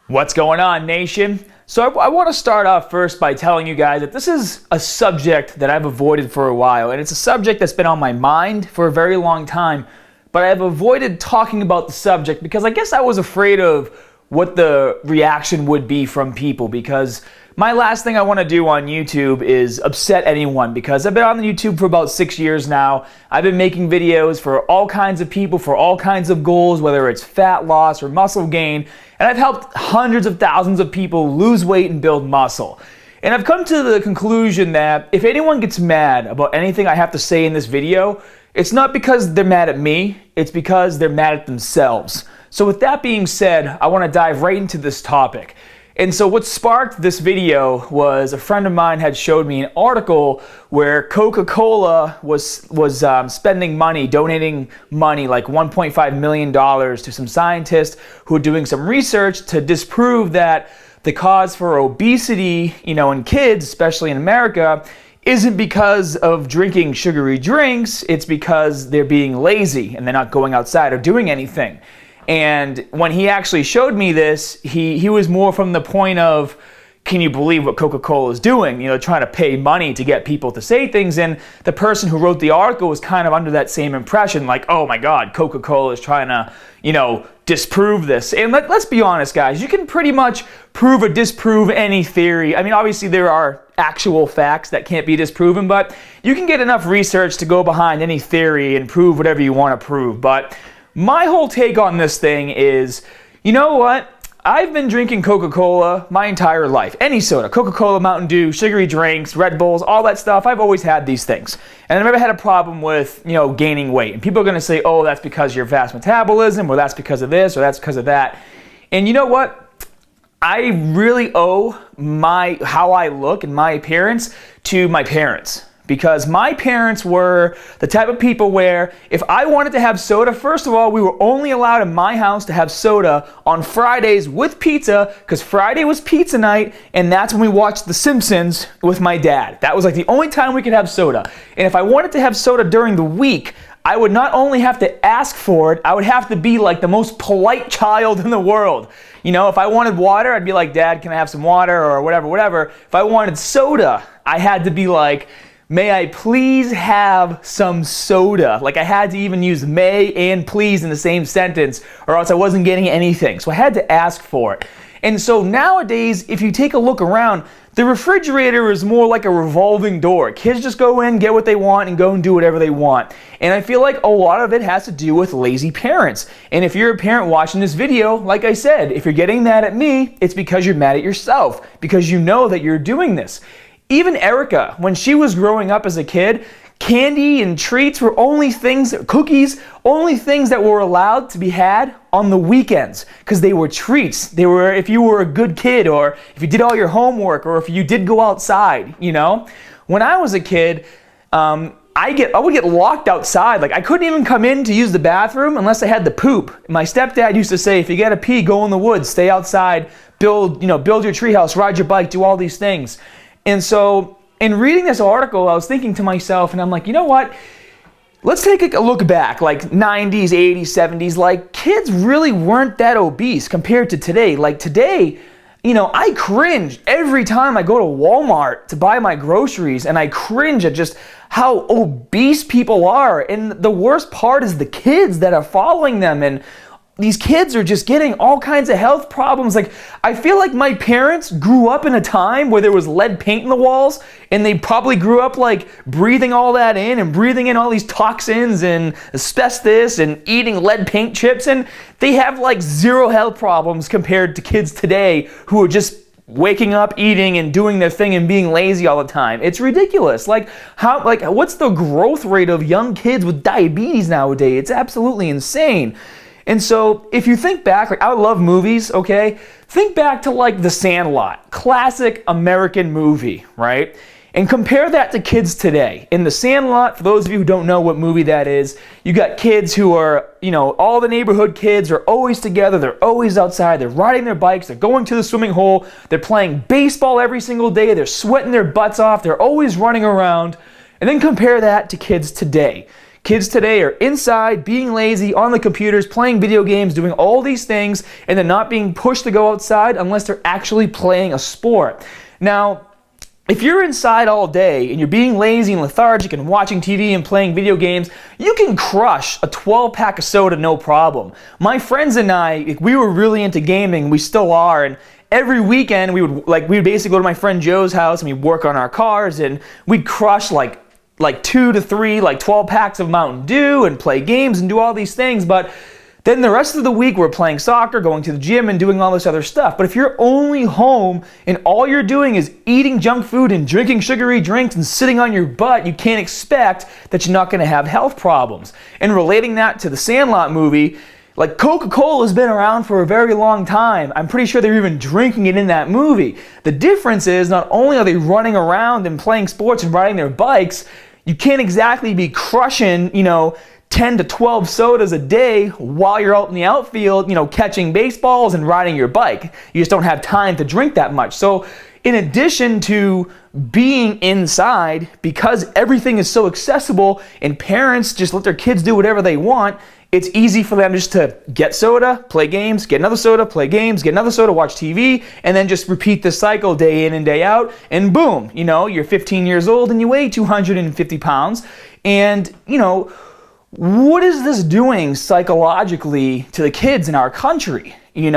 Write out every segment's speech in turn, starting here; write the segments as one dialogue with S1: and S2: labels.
S1: What's going on, nation? So I want to start off first by telling you guys that this is a subject that I've avoided for a while, and it's a subject that's been on my mind for a very long time, but I've avoided talking about the subject because I guess I was afraid of what the reaction would be from people, because my last thing I want to do on YouTube is upset anyone, because I've been on YouTube for about 6 years now. I've been making videos for all kinds of people, for all kinds of goals, whether it's fat loss or muscle gain, and I've helped hundreds of thousands of people lose weight and build muscle. And I've come to the conclusion that if anyone gets mad about anything I have to say in this video, it's not because they're mad at me, it's because they're mad at themselves. So with that being said, I want to dive right into this topic. And so what sparked this video was a friend of mine had showed me an article where Coca-Cola was spending money, donating money, like $1.5 million to some scientists who are doing some research to disprove that the cause for obesity, in kids, especially in America, isn't because of drinking sugary drinks, it's because they're being lazy and they're not going outside or doing anything. And when he actually showed me this, he was more from the point of, can you believe what Coca-Cola is doing? Trying to pay money to get people to say things. And the person who wrote the article was kind of under that same impression, like, oh my God, Coca-Cola is trying to, disprove this. And let's be honest, guys, you can pretty much prove or disprove any theory. I mean, obviously there are actual facts that can't be disproven, but you can get enough research to go behind any theory and prove whatever you want to prove. But my whole take on this thing is, you know what? I've been drinking Coca-Cola my entire life. Any soda, Coca-Cola, Mountain Dew, sugary drinks, Red Bulls, all that stuff. I've always had these things. And I've never had a problem with, gaining weight. And people are going to say, oh, that's because of your fast metabolism, or that's because of this, or that's because of that. And you know what? I really owe how I look and my appearance to my parents. Because my parents were the type of people where if I wanted to have soda, first of all, we were only allowed in my house to have soda on Fridays with pizza, because Friday was pizza night, and that's when we watched The Simpsons with my dad. That was like the only time we could have soda. And if I wanted to have soda during the week, I would not only have to ask for it, I would have to be like the most polite child in the world. If I wanted water, I'd be like, Dad, can I have some water, or whatever. If I wanted soda, I had to be like, may I please have some soda? Like I had to even use may and please in the same sentence, or else I wasn't getting anything. So I had to ask for it. And so nowadays, if you take a look around, the refrigerator is more like a revolving door. Kids just go in, get what they want, and go and do whatever they want. And I feel like a lot of it has to do with lazy parents. And if you're a parent watching this video, like I said, if you're getting mad at me, it's because you're mad at yourself, because you know that you're doing this. Even Erica, when she was growing up as a kid, candy and treats were cookies, only things that were allowed to be had on the weekends, because they were treats. They were if you were a good kid, or if you did all your homework, or if you did go outside, When I was a kid, I would get locked outside. Like I couldn't even come in to use the bathroom unless I had to poop. My stepdad used to say, if you gotta pee, go in the woods, stay outside, build your treehouse, ride your bike, do all these things. And so in reading this article, I was thinking to myself, and I'm like, you know what? Let's take a look back, like 90s, 80s, 70s. Like kids really weren't that obese compared to today. Like today, I cringe every time I go to Walmart to buy my groceries, and I cringe at just how obese people are. And the worst part is the kids that are following them, and these kids are just getting all kinds of health problems. Like, I feel like my parents grew up in a time where there was lead paint in the walls, and they probably grew up like breathing all that in and breathing in all these toxins and asbestos and eating lead paint chips, and they have like zero health problems compared to kids today who are just waking up, eating, and doing their thing and being lazy all the time. It's ridiculous. What's the growth rate of young kids with diabetes nowadays? It's absolutely insane. And so if you think back, I love movies, okay? Think back to like The Sandlot, classic American movie, right? And compare that to kids today. In The Sandlot, for those of you who don't know what movie that is, you got kids who are, all the neighborhood kids are always together, they're always outside, they're riding their bikes, they're going to the swimming hole, they're playing baseball every single day, they're sweating their butts off, they're always running around. And then compare that to kids today. Kids today are inside, being lazy, on the computers, playing video games, doing all these things, and they're not being pushed to go outside unless they're actually playing a sport. Now, if you're inside all day and you're being lazy and lethargic and watching TV and playing video games, you can crush a 12-pack of soda no problem. My friends and I, we were really into gaming, we still are, and every weekend we would basically go to my friend Joe's house and we'd work on our cars and we'd crush like 2 to 3, 12 packs of Mountain Dew and play games and do all these things. But then the rest of the week we're playing soccer, going to the gym, and doing all this other stuff. But if you're only home and all you're doing is eating junk food and drinking sugary drinks and sitting on your butt, you can't expect that you're not going to have health problems. And relating that to the Sandlot movie, like Coca-Cola has been around for a very long time. I'm pretty sure they're even drinking it in that movie. The difference is not only are they running around and playing sports and riding their bikes, you can't exactly be crushing, 10 to 12 sodas a day while you're out in the outfield, catching baseballs and riding your bike. You just don't have time to drink that much. So in addition to being inside, because everything is so accessible and parents just let their kids do whatever they want, it's easy for them just to get soda, play games, get another soda, play games, get another soda, watch TV, and then just repeat the cycle day in and day out, and boom, you're 15 years old and you weigh 250 pounds, and, what is this doing psychologically to the kids in our country, And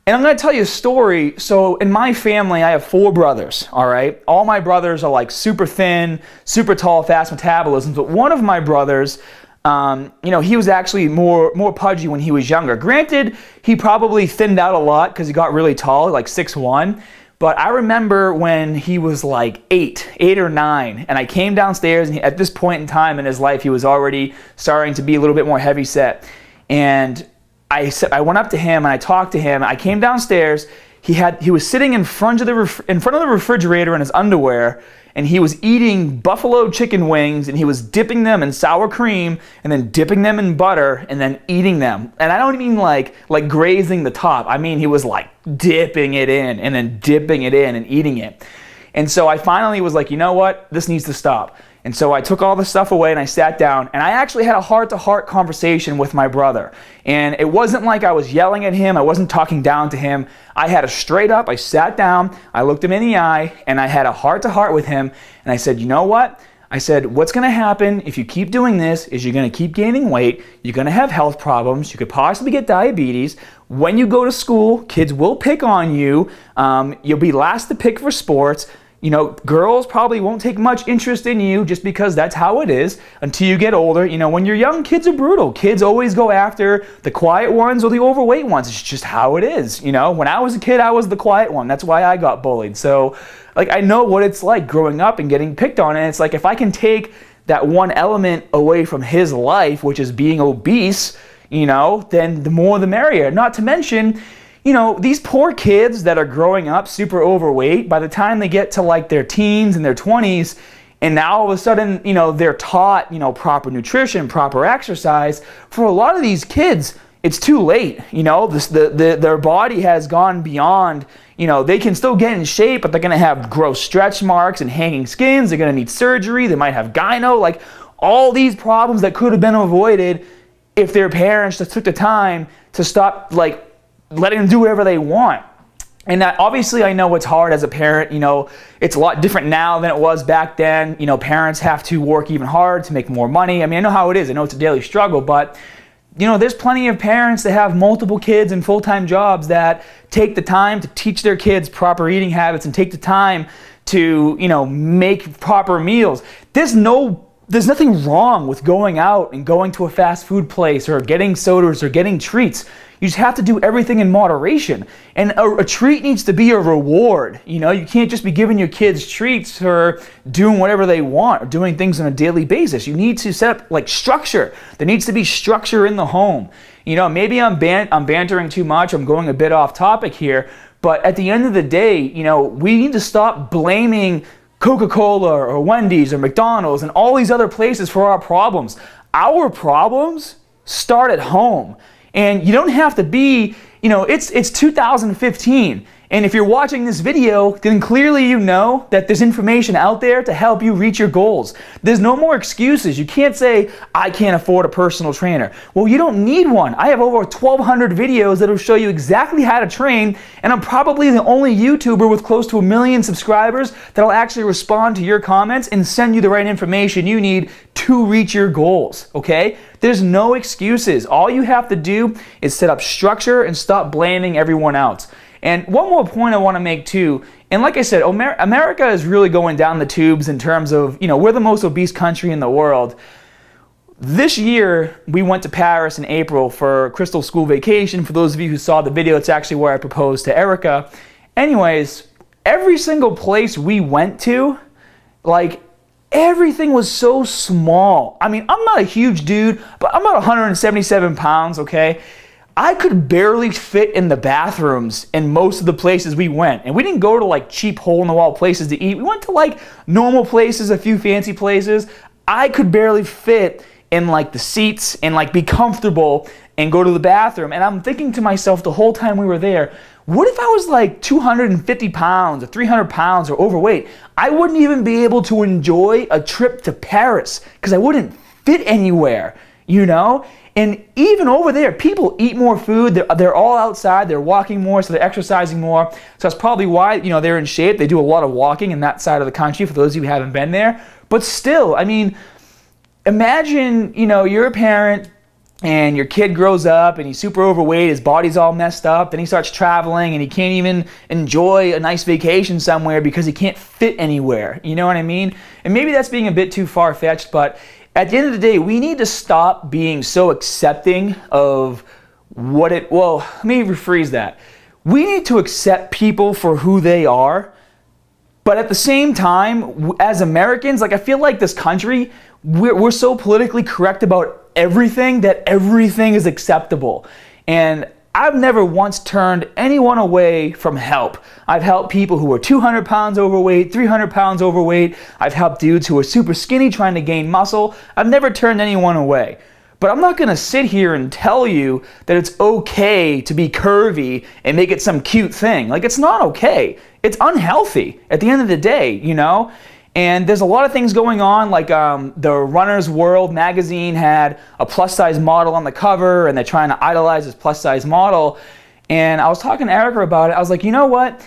S1: I'm going to tell you a story. So in my family, I have 4 brothers, all right? All my brothers are like super thin, super tall, fast metabolisms, but one of my brothers, he was actually more pudgy when he was younger. Granted, he probably thinned out a lot because he got really tall, like 6'1", but I remember when he was like 8 or 9, and I came downstairs, and at this point in time in his life, he was already starting to be a little bit more heavy set. And I went up to him and I talked to him. I came downstairs. He was sitting in front of the refrigerator in his underwear, and he was eating buffalo chicken wings, and he was dipping them in sour cream and then dipping them in butter and then eating them. And I don't mean like grazing the top. I mean he was like dipping it in and then dipping it in and eating it. And so I finally was like, you know what? This needs to stop. And so I took all the stuff away and I sat down, and I actually had a heart-to-heart conversation with my brother. And it wasn't like I was yelling at him. I wasn't talking down to him. I had a straight up, I sat down, I looked him in the eye, and I had a heart-to-heart with him. And I said, you know what? I said, what's going to happen if you keep doing this is you're going to keep gaining weight. You're going to have health problems. You could possibly get diabetes. When you go to school, kids will pick on you. You'll be last to pick for sports. Girls probably won't take much interest in you just because that's how it is until you get older. When you're young, kids are brutal. Kids always go after the quiet ones or the overweight ones. It's just how it is. When I was a kid, I was the quiet one. That's why I got bullied. So, I know what it's like growing up and getting picked on. And it's like, if I can take that one element away from his life, which is being obese, then the more the merrier. Not to mention, these poor kids that are growing up super overweight, by the time they get to their teens and their 20s, and now all of a sudden, they're taught, proper nutrition, proper exercise, for a lot of these kids, it's too late. Their body has gone beyond, they can still get in shape, but they're going to have gross stretch marks and hanging skins. They're going to need surgery. They might have gyno, all these problems that could have been avoided if their parents just took the time to stop, letting them do whatever they want. And that, obviously, I know it's hard as a parent. It's a lot different now than it was back then. Parents have to work even harder to make more money. I mean, I know how it is. I know it's a daily struggle, but there's plenty of parents that have multiple kids and full-time jobs that take the time to teach their kids proper eating habits and take the time to, make proper meals. There's nothing wrong with going out and going to a fast food place or getting sodas or getting treats. You just have to do everything in moderation. And a treat needs to be a reward. You can't just be giving your kids treats for doing whatever they want or doing things on a daily basis. You need to set up structure. There needs to be structure in the home. Maybe I'm bantering too much. I'm going a bit off topic here. But at the end of the day, we need to stop blaming Coca-Cola or Wendy's or McDonald's and all these other places for our problems. Our problems start at home. And you don't have to be, it's 2015, And if you're watching this video, then clearly you know that there's information out there to help you reach your goals. There's no more excuses. You can't say, I can't afford a personal trainer. Well, you don't need one. I have over 1,200 videos that will show you exactly how to train, and I'm probably the only YouTuber with close to 1 million subscribers that'll actually respond to your comments and send you the right information you need to reach your goals, okay? There's no excuses. All you have to do is set up structure and stop blaming everyone else. And one more point I want to make too, and like I said, America is really going down the tubes in terms of, we're the most obese country in the world. This year, we went to Paris in April for Crystal School Vacation. For those of you who saw the video, it's actually where I proposed to Erica. Anyways, every single place we went to, like, everything was so small. I mean, I'm not a huge dude, but I'm about 177 pounds, okay? I could barely fit in the bathrooms in most of the places we went. And we didn't go to like cheap hole-in-the-wall places to eat. We went to like normal places, a few fancy places. I could barely fit in like the seats and like be comfortable and go to the bathroom. And I'm thinking to myself the whole time we were there, what if I was like 250 pounds or 300 pounds or overweight? I wouldn't even be able to enjoy a trip to Paris because I wouldn't fit anywhere, And even over there, people eat more food. They're all outside. They're walking more, so they're exercising more. So that's probably why, they're in shape. They do a lot of walking in that side of the country, for those of you who haven't been there. But still, I mean, imagine, you're a parent and your kid grows up and he's super overweight, his body's all messed up, then he starts traveling and he can't even enjoy a nice vacation somewhere because he can't fit anywhere. You know what I mean? And maybe that's being a bit too far-fetched, but at the end of the day, we need to stop being so accepting of let me rephrase that. We need to accept people for who they are, but at the same time, as Americans, like I feel like this country, we're so politically correct about everything that everything is acceptable. And I've never once turned anyone away from help. I've helped people who are 200 pounds overweight, 300 pounds overweight. I've helped dudes who are super skinny trying to gain muscle. I've never turned anyone away. But I'm not going to sit here and tell you that it's okay to be curvy and make it some cute thing. Like, it's not okay. It's unhealthy at the end of the day, And there's a lot of things going on, like the Runner's World magazine had a plus-size model on the cover, and they're trying to idolize this plus-size model. And I was talking to Erica about it. I was like, you know what?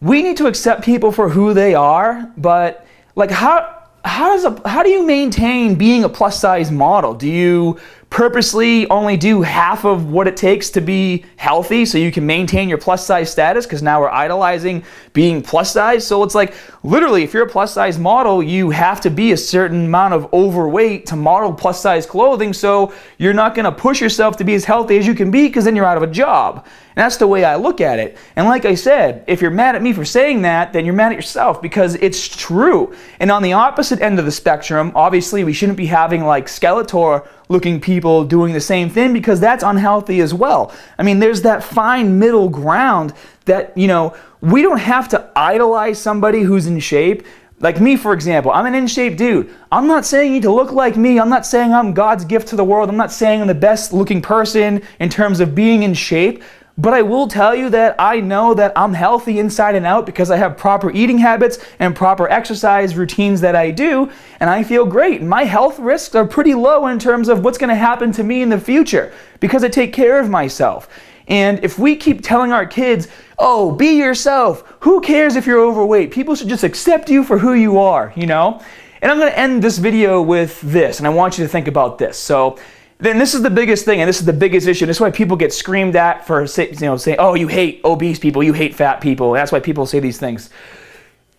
S1: We need to accept people for who they are, but like how do you maintain being a plus-size model? Do you purposely only do half of what it takes to be healthy so you can maintain your plus-size status because now we're idolizing being plus-size? So it's like, literally, if you're a plus-size model, you have to be a certain amount of overweight to model plus-size clothing, so you're not going to push yourself to be as healthy as you can be because then you're out of a job. And that's the way I look at it. And like I said, if you're mad at me for saying that, then you're mad at yourself because it's true. And on the opposite end of the spectrum, obviously we shouldn't be having like Skeletor looking people doing the same thing because that's unhealthy as well. I mean, there's that fine middle ground that, we don't have to idolize somebody who's in shape. Like me, for example, I'm an in-shape dude. I'm not saying you need to look like me. I'm not saying I'm God's gift to the world. I'm not saying I'm the best looking person in terms of being in shape. But I will tell you that I know that I'm healthy inside and out because I have proper eating habits and proper exercise routines that I do, and I feel great. My health risks are pretty low in terms of what's going to happen to me in the future because I take care of myself. And if we keep telling our kids, oh, be yourself, who cares if you're overweight? People should just accept you for who you are, And I'm going to end this video with this, and I want you to think about this. So then this is the biggest thing, and this is the biggest issue. This is why people get screamed at for saying, oh, you hate obese people, you hate fat people. And that's why people say these things.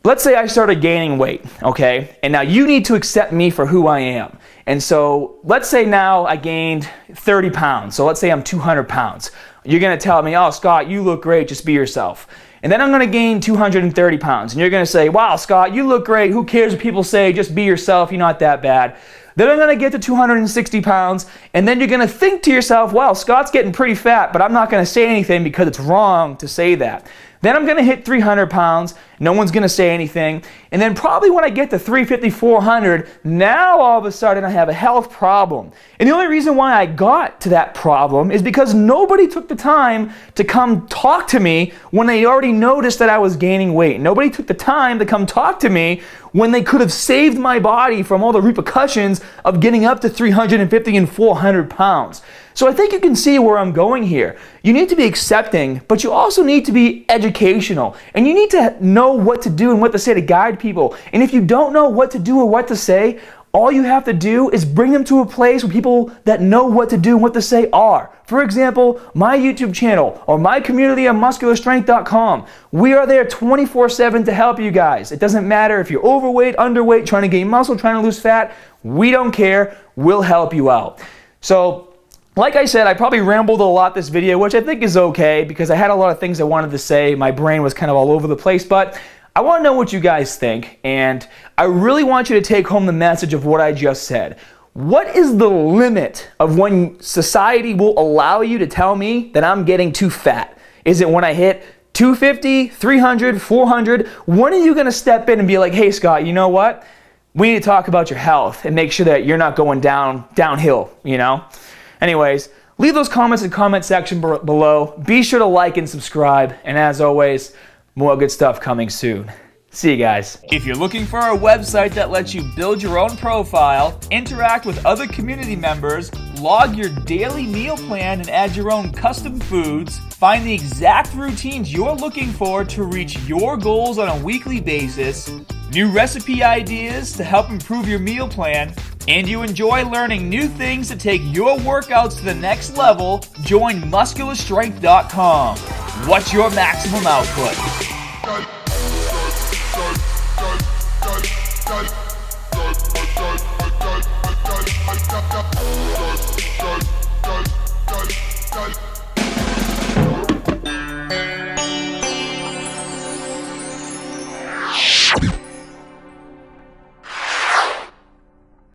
S1: Let's say I started gaining weight, okay? And now you need to accept me for who I am. And so let's say now I gained 30 pounds. So let's say I'm 200 pounds. You're going to tell me, oh, Scott, you look great, just be yourself. And then I'm going to gain 230 pounds. And you're going to say, wow, Scott, you look great. Who cares what people say? Just be yourself. You're not that bad. Then I'm going to get to 260 pounds, and then you're going to think to yourself, wow, Scott's getting pretty fat, but I'm not going to say anything because it's wrong to say that. Then I'm going to hit 300 pounds, No one's gonna say anything. And then probably when I get to 350, 400, now all of a sudden I have a health problem. And the only reason why I got to that problem is because nobody took the time to come talk to me when they already noticed that I was gaining weight. Nobody took the time to come talk to me when they could have saved my body from all the repercussions of getting up to 350 and 400 pounds. So I think you can see where I'm going here. You need to be accepting, but you also need to be educational. And you need to know what to do and what to say to guide people. And if you don't know what to do or what to say, all you have to do is bring them to a place where people that know what to do and what to say are. For example, my YouTube channel or my community on muscularstrength.com. We are there 24/7 to help you guys. It doesn't matter if you're overweight, underweight, trying to gain muscle, trying to lose fat. We don't care. We'll help you out. So, like I said, I probably rambled a lot this video, which I think is okay because I had a lot of things I wanted to say. My brain was kind of all over the place, but I want to know what you guys think, and I really want you to take home the message of what I just said. What is the limit of when society will allow you to tell me that I'm getting too fat? Is it when I hit 250, 300, 400? When are you going to step in and be like, hey, Scott, you know what? We need to talk about your health and make sure that you're not going downhill, you know? Anyways, leave those comments in the comment section below. Be sure to like and subscribe. And as always, more good stuff coming soon. See you guys. If you're looking for a website that lets you build your own profile, interact with other community members, log your daily meal plan and add your own custom foods, find the exact routines you're looking for to reach your goals on a weekly basis, new recipe ideas to help improve your meal plan, and you enjoy learning new things to take your workouts to the next level, join muscularstrength.com. What's your maximum output? Go.